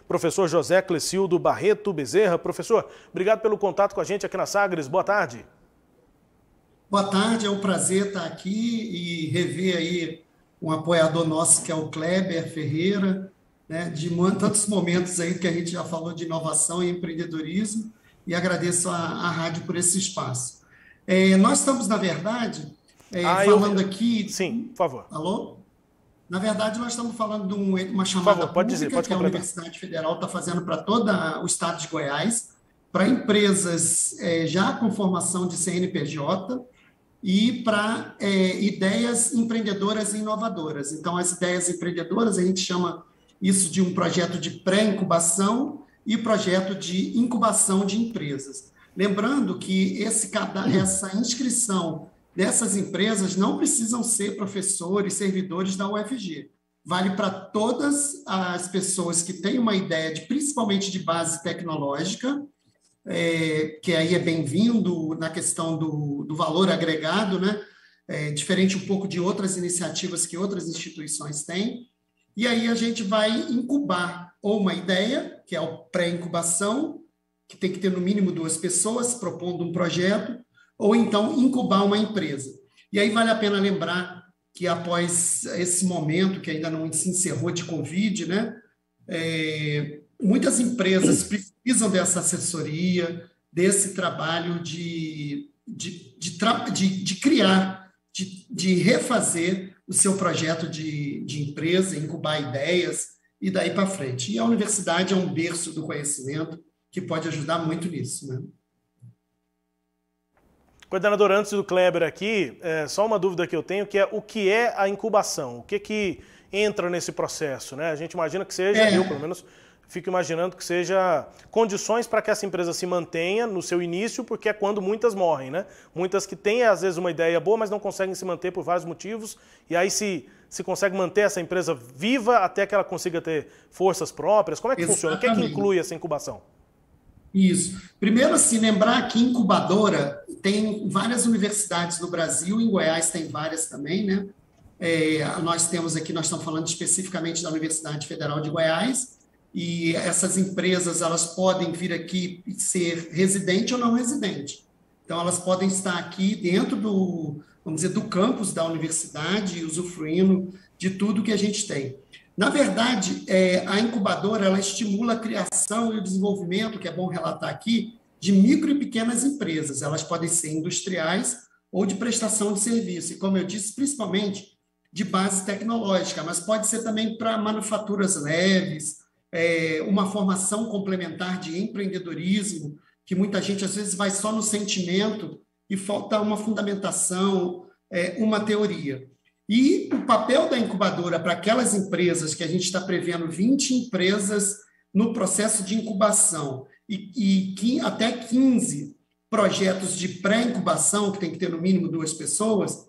Professor José Clecildo Barreto Bezerra. Professor, obrigado pelo contato com a gente aqui na Sagres. Boa tarde. Boa tarde, é um prazer estar aqui e rever aí um apoiador nosso que é o Kleber Ferreira, né, de tantos momentos aí que a gente já falou de inovação e empreendedorismo, e agradeço a rádio por esse espaço. Nós estamos, na verdade, falando aqui... Sim, por favor. Alô? Na verdade, nós estamos falando de uma chamada por favor, pode pública dizer, pode que a completar. Universidade Federal está fazendo para todo o estado de Goiás, para empresas já com formação de CNPJ e para ideias empreendedoras e inovadoras. Então, as ideias empreendedoras, a gente chama isso de um projeto de pré-incubação e projeto de incubação de empresas. Lembrando que essa inscrição dessas empresas não precisam ser professores, servidores da UFG. Vale para todas as pessoas que têm uma ideia, principalmente de base tecnológica, que aí é bem-vindo na questão do valor agregado, né? Diferente um pouco de outras iniciativas que outras instituições têm. E aí a gente vai incubar ou uma ideia, que é o pré-incubação, que tem que ter no mínimo 2 pessoas propondo um projeto, ou então incubar uma empresa. E aí vale a pena lembrar que após esse momento, que ainda não se encerrou de Covid, né, muitas empresas precisam dessa assessoria, desse trabalho de criar, de refazer o seu projeto de empresa, incubar ideias e daí para frente. E a universidade é um berço do conhecimento que pode ajudar muito nisso, né? Coordenador, antes do Kleber aqui, só uma dúvida que eu tenho, que é o que é a incubação? O que entra nesse processo, né? A gente imagina que seja, eu pelo menos fico imaginando que seja condições para que essa empresa se mantenha no seu início, porque é quando muitas morrem, né? Muitas que têm, às vezes, uma ideia boa, mas não conseguem se manter por vários motivos, e aí se consegue manter essa empresa viva até que ela consiga ter forças próprias. Como é que funciona? O que é que inclui essa incubação? Isso. Primeiro, assim, lembrar que incubadora tem várias universidades no Brasil, em Goiás tem várias também, né? Nós temos aqui, nós estamos falando especificamente da Universidade Federal de Goiás, e essas empresas, elas podem vir aqui ser residente ou não residente. Então, elas podem estar aqui dentro vamos dizer, do campus da universidade, usufruindo de tudo que a gente tem. Na verdade, a incubadora ela estimula a criação e o desenvolvimento, que é bom relatar aqui, de micro e pequenas empresas. Elas podem ser industriais ou de prestação de serviço. E, como eu disse, principalmente de base tecnológica, mas pode ser também para manufaturas leves, uma formação complementar de empreendedorismo, que muita gente, às vezes, vai só no sentimento e falta uma fundamentação, uma teoria. E o papel da incubadora para aquelas empresas que a gente está prevendo 20 empresas no processo de incubação e até 15 projetos de pré-incubação, que tem que ter no mínimo 2 pessoas,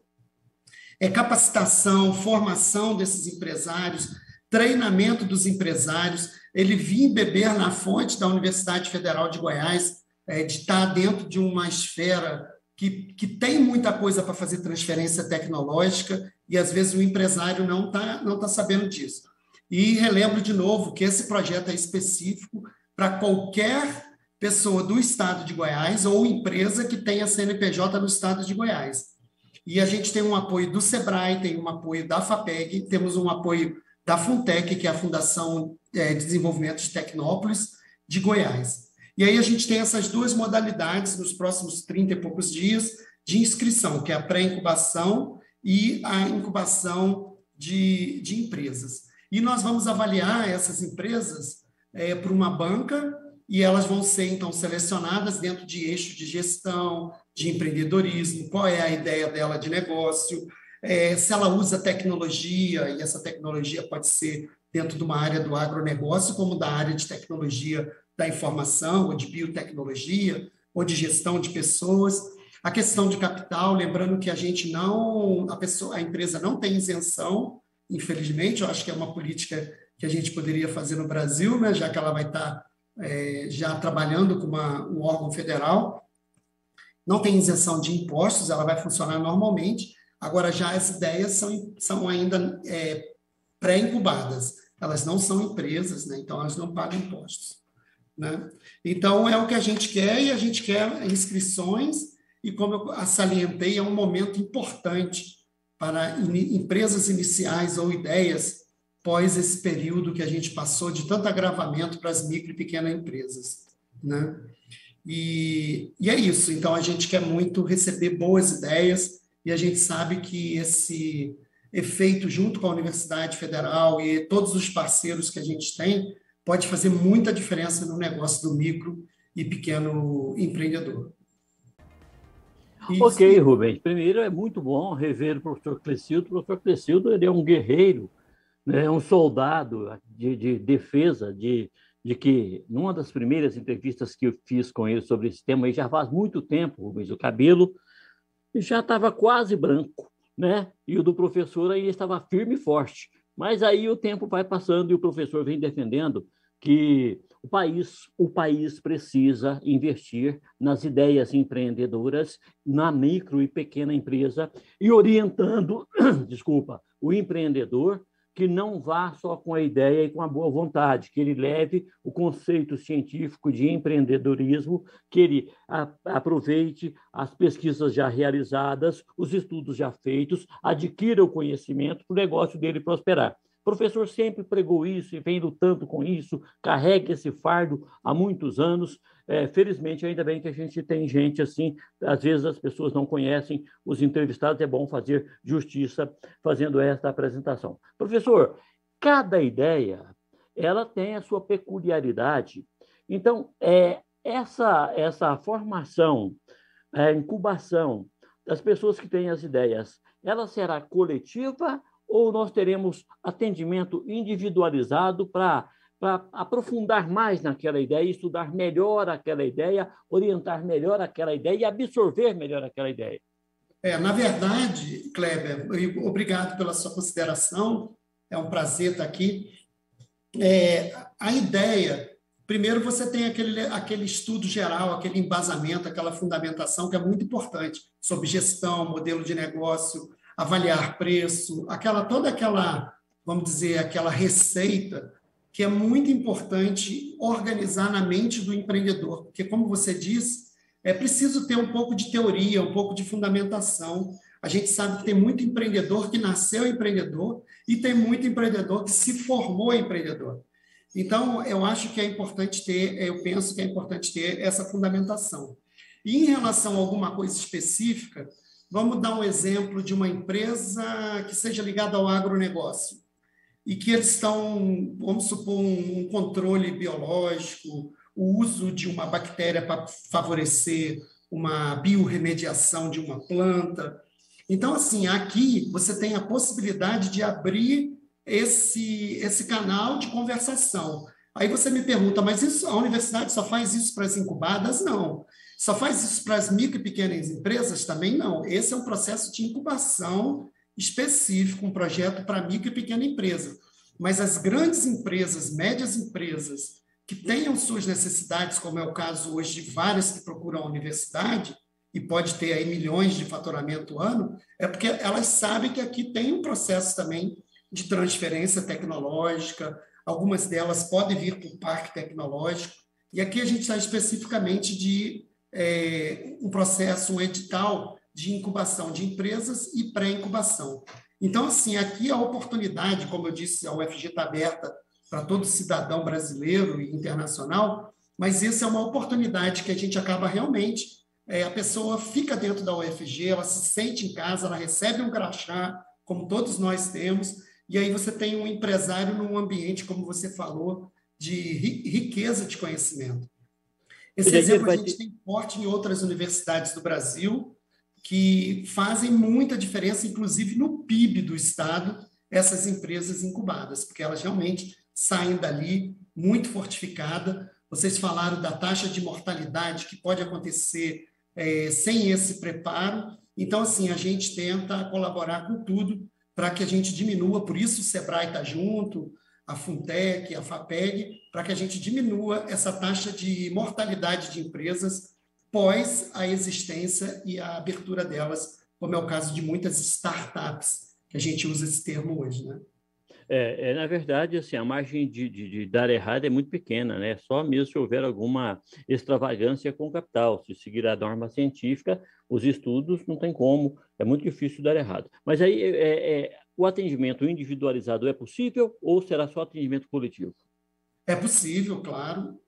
capacitação, formação desses empresários, treinamento dos empresários, ele vir beber na fonte da Universidade Federal de Goiás, de estar dentro de uma esfera que tem muita coisa para fazer transferência tecnológica e, às vezes, o empresário não tá sabendo disso. E relembro de novo que esse projeto é específico para qualquer pessoa do estado de Goiás ou empresa que tenha CNPJ no estado de Goiás. E a gente tem um apoio do SEBRAE, tem um apoio da FAPEG, temos um apoio da FUNTEC, que é a Fundação de Desenvolvimento de Tecnópolis, de Goiás. E aí a gente tem essas 2 modalidades nos próximos 30 e poucos dias de inscrição, que é a pré-incubação e a incubação de empresas. E nós vamos avaliar essas empresas por uma banca e elas vão ser, então, selecionadas dentro de eixo de gestão, de empreendedorismo, qual é a ideia dela de negócio, se ela usa tecnologia, e essa tecnologia pode ser dentro de uma área do agronegócio, como da área de tecnologia da informação, ou de biotecnologia, ou de gestão de pessoas. A questão de capital, lembrando que a empresa não tem isenção, infelizmente, eu acho que é uma política que a gente poderia fazer no Brasil, né, já que ela vai estar já trabalhando com um órgão federal. Não tem isenção de impostos, ela vai funcionar normalmente. Agora, já as ideias são ainda pré-incubadas. elas não são empresas, né? Então elas não pagam impostos, né? Então é o que a gente quer, e a gente quer inscrições, e como eu salientei, é um momento importante para empresas iniciais ou ideias pós esse período que a gente passou de tanto agravamento para as micro e pequenas empresas, né? E é isso. Então, a gente quer muito receber boas ideias, e a gente sabe que esse efeito, junto com a Universidade Federal e todos os parceiros que a gente tem, pode fazer muita diferença no negócio do micro e pequeno empreendedor. Ok, Rubens. Primeiro, é muito bom rever o professor Clecildo. O professor Clecildo, ele é um guerreiro, né? Um soldado de defesa, de que, numa das primeiras entrevistas que eu fiz com ele sobre esse tema, aí já faz muito tempo, Rubens, o cabelo já estava quase branco, né? E o do professor aí estava firme e forte. Mas aí o tempo vai passando e o professor vem defendendo que o país precisa investir nas ideias empreendedoras, na micro e pequena empresa, e orientando, desculpa, o empreendedor que não vá só com a ideia e com a boa vontade, que ele leve o conceito científico de empreendedorismo, que ele aproveite as pesquisas já realizadas, os estudos já feitos, adquira o conhecimento para o negócio dele prosperar. O professor sempre pregou isso e vem lutando com isso, carrega esse fardo há muitos anos. Felizmente, ainda bem que a gente tem gente assim, às vezes as pessoas não conhecem os entrevistados, é bom fazer justiça fazendo esta apresentação. Professor, cada ideia, ela tem a sua peculiaridade. Então, essa formação, a incubação das pessoas que têm as ideias, ela será coletiva ou nós teremos atendimento individualizado para aprofundar mais naquela ideia, estudar melhor aquela ideia, orientar melhor aquela ideia e absorver melhor aquela ideia? Na verdade, Kleber, obrigado pela sua consideração, é um prazer estar aqui. A ideia, primeiro você tem aquele estudo geral, aquele embasamento, aquela fundamentação que é muito importante, sobre gestão, modelo de negócio, avaliar preço, toda aquela, vamos dizer, aquela receita que é muito importante organizar na mente do empreendedor, porque, como você disse, é preciso ter um pouco de teoria, um pouco de fundamentação. A gente sabe que tem muito empreendedor que nasceu empreendedor e tem muito empreendedor que se formou empreendedor. Então, eu acho que é importante eu penso que é importante ter essa fundamentação. E em relação a alguma coisa específica, vamos dar um exemplo de uma empresa que seja ligada ao agronegócio e que eles estão, vamos supor, um controle biológico, o uso de uma bactéria para favorecer uma biorremediação de uma planta. Então, assim, aqui você tem a possibilidade de abrir esse canal de conversação. Aí você me pergunta, mas a universidade só faz isso para as incubadas? Não. Só faz isso para as micro e pequenas empresas? Também não. Esse é um processo de incubação específico, um projeto para micro e pequena empresa. Mas as grandes empresas, médias empresas, que tenham suas necessidades, como é o caso hoje de várias que procuram a universidade, e pode ter aí milhões de faturamento ano, é porque elas sabem que aqui tem um processo também de transferência tecnológica, algumas delas podem vir para o parque tecnológico, e aqui a gente está especificamente de um processo, um edital de incubação de empresas e pré-incubação. Então, assim, aqui a oportunidade, como eu disse, a UFG está aberta para todo cidadão brasileiro e internacional, mas isso é uma oportunidade que a gente acaba realmente, a pessoa fica dentro da UFG, ela se sente em casa, ela recebe um crachá, como todos nós temos, e aí você tem um empresário num ambiente, como você falou, de riqueza de conhecimento. Esse exemplo a gente tem forte em outras universidades do Brasil, que fazem muita diferença, inclusive no PIB do Estado, essas empresas incubadas, porque elas realmente saem dali muito fortificadas. Vocês falaram da taxa de mortalidade que pode acontecer sem esse preparo. Então, assim, a gente tenta colaborar com tudo para que a gente diminua, por isso o SEBRAE está junto, a FUNTEC, a FAPEG, para que a gente diminua essa taxa de mortalidade de empresas pós a existência e a abertura delas, como é o caso de muitas startups, que a gente usa esse termo hoje, né? Na verdade, assim, a margem de dar errado é muito pequena, né? Só mesmo se houver alguma extravagância com o capital. Se seguir a norma científica, os estudos não tem como, é muito difícil dar errado. Mas aí, o atendimento individualizado é possível ou será só atendimento coletivo? É possível, claro,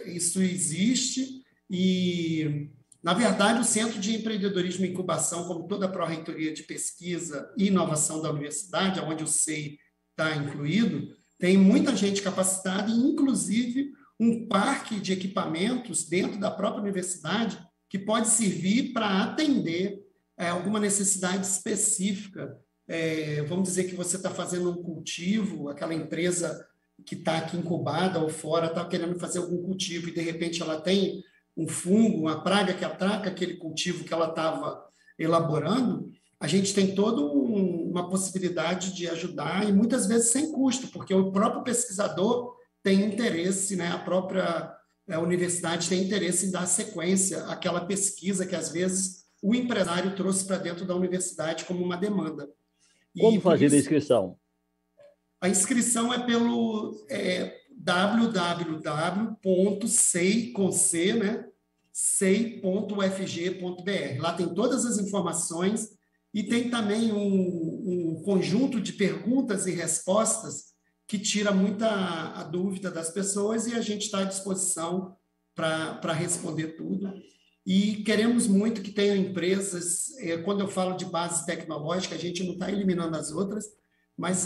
isso existe e, na verdade, o Centro de Empreendedorismo e Incubação, como toda a Pró-Reitoria de Pesquisa e Inovação da Universidade, onde o SEI está incluído, tem muita gente capacitada e, inclusive, um parque de equipamentos dentro da própria universidade que pode servir para atender alguma necessidade específica. Vamos dizer que você está fazendo um cultivo, aquela empresa que está aqui incubada ou fora está querendo fazer algum cultivo e, de repente, ela tem um fungo, uma praga que ataca aquele cultivo que ela estava elaborando, a gente tem toda uma possibilidade de ajudar e, muitas vezes, sem custo, porque o próprio pesquisador tem interesse, né? A própria universidade tem interesse em dar sequência àquela pesquisa que, às vezes, o empresário trouxe para dentro da universidade como uma demanda. Como fazer a inscrição? A inscrição é pelo www.sei.ufg.br. Lá tem todas as informações e tem também um conjunto de perguntas e respostas que tira muita a dúvida das pessoas e a gente está à disposição para responder tudo. E queremos muito que tenham empresas, quando eu falo de base tecnológica, a gente não está eliminando as outras, mas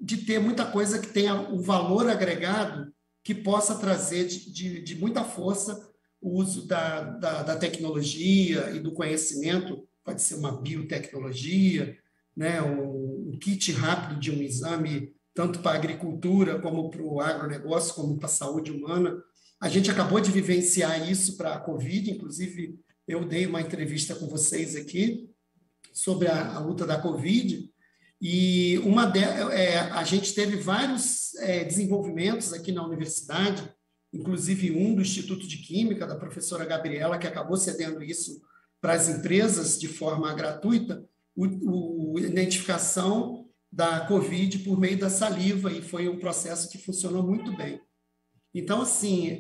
de ter muita coisa que tenha um valor agregado que possa trazer de muita força o uso da tecnologia e do conhecimento, pode ser uma biotecnologia, né, um kit rápido de um exame, tanto para a agricultura, como para o agronegócio, como para a saúde humana. A gente acabou de vivenciar isso para a Covid, inclusive eu dei uma entrevista com vocês aqui sobre a luta da Covid, e a gente teve vários desenvolvimentos aqui na universidade, inclusive um do Instituto de Química, da professora Gabriela, que acabou cedendo isso para as empresas de forma gratuita, a identificação da Covid por meio da saliva, e foi um processo que funcionou muito bem. Então, assim,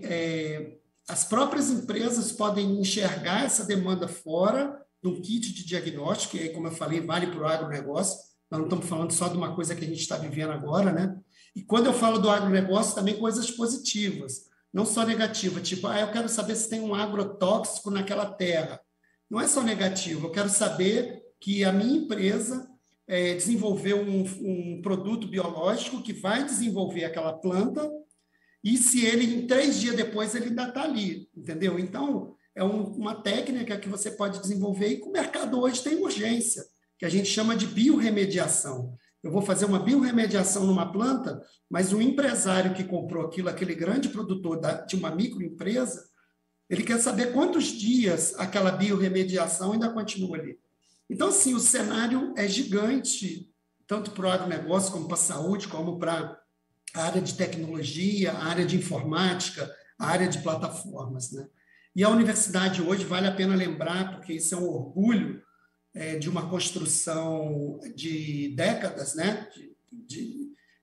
as próprias empresas podem enxergar essa demanda fora do kit de diagnóstico, e aí, como eu falei, vale para o agronegócio. Nós não estamos falando só de uma coisa que a gente está vivendo agora, né? E quando eu falo do agronegócio, também coisas positivas, não só negativas, tipo, eu quero saber se tem um agrotóxico naquela terra. Não é só negativo, eu quero saber que a minha empresa desenvolveu um produto biológico que vai desenvolver aquela planta e se ele, em 3 dias depois, ele ainda está ali, entendeu? Então, é uma técnica que você pode desenvolver e que o mercado hoje tem urgência, que a gente chama de biorremediação. Eu vou fazer uma biorremediação numa planta, mas o empresário que comprou aquilo, aquele grande produtor de uma microempresa, ele quer saber quantos dias aquela biorremediação ainda continua ali. Então, assim, o cenário é gigante, tanto para o agronegócio, como para a saúde, como para a área de tecnologia, a área de informática, a área de plataformas, né? E a universidade hoje, vale a pena lembrar, porque isso é um orgulho, de uma construção de décadas, né?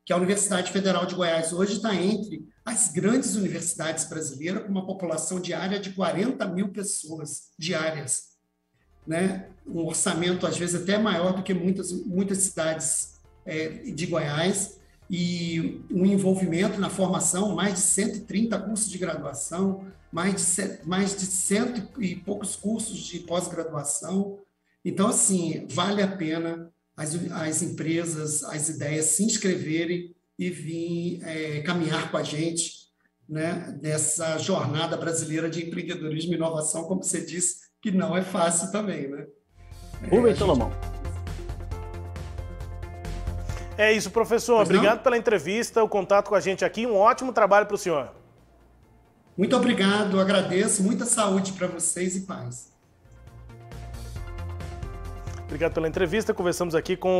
Que a Universidade Federal de Goiás hoje está entre as grandes universidades brasileiras, com uma população diária de 40 mil pessoas diárias, né? Um orçamento, às vezes, até maior do que muitas cidades de Goiás, e um envolvimento na formação, mais de 130 cursos de graduação, mais de 100 e poucos cursos de pós-graduação. Então, assim, vale a pena as empresas, as ideias se inscreverem e vir caminhar com a gente, né, nessa jornada brasileira de empreendedorismo e inovação, como você disse, que não é fácil também, né? Rubens Salomão. É isso, professor. Obrigado pela entrevista, o contato com a gente aqui. Um ótimo trabalho para o senhor. Muito obrigado, agradeço. Muita saúde para vocês e paz. Obrigado pela entrevista. Conversamos aqui com